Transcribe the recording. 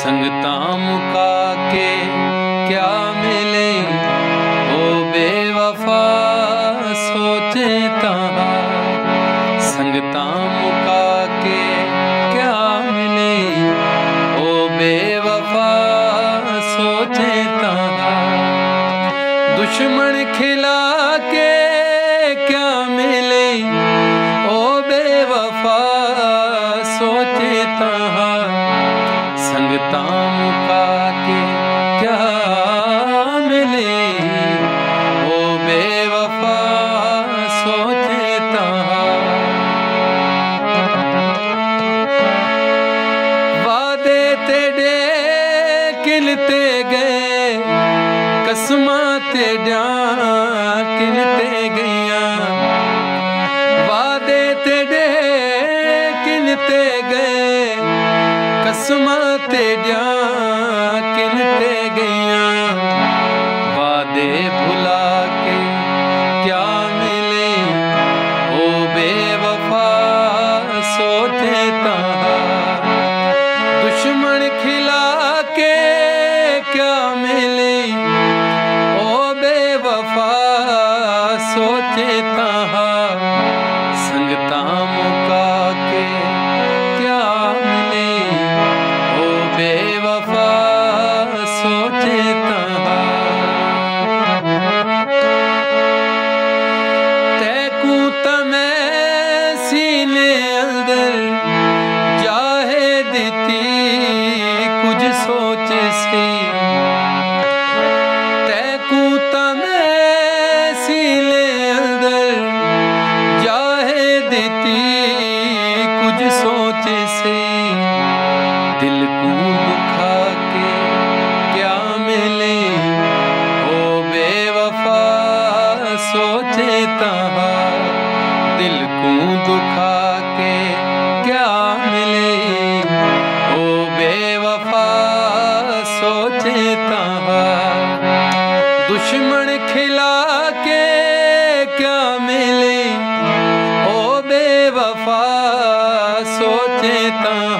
संगता मुका के क्या मिले ओ बेवफा सोचे तां। संगता मुका के क्या मिले ओ बेवफा सोचे तां। दुश्मन खिला के क्या मिले ओ बेवफा सोचे तां। संगता मुका के क्या मिले ओ बेवफा सोचे तां। वादे तेरे किलते गए कसमां तेरियां किलते गईयां। वादे तेरे किलते गए कसमां तेरियां किलते गईयां। वादे भुला के क्या मिले ओ बेवफा सोचे तां। दुश्मन खिला के क्या मिले ओ बेवफा सोचे तां। संगता मुका के क्या मिले ओ बेवफा सोचे तां। तैकू तमै सीने अंदर जाहे दिती कुछ सोच सी। तैकू तमै सीने अंदर जाहे दिती कुछ सोच से। दिल को दुखा के क्या मिले ओ बेवफा सोचे तां। दिल को दुखा के क्या मिले ओ बेवफा सोचे तां। दुश्मन खिला के क्या मिले ओ बेवफा सोचे तां।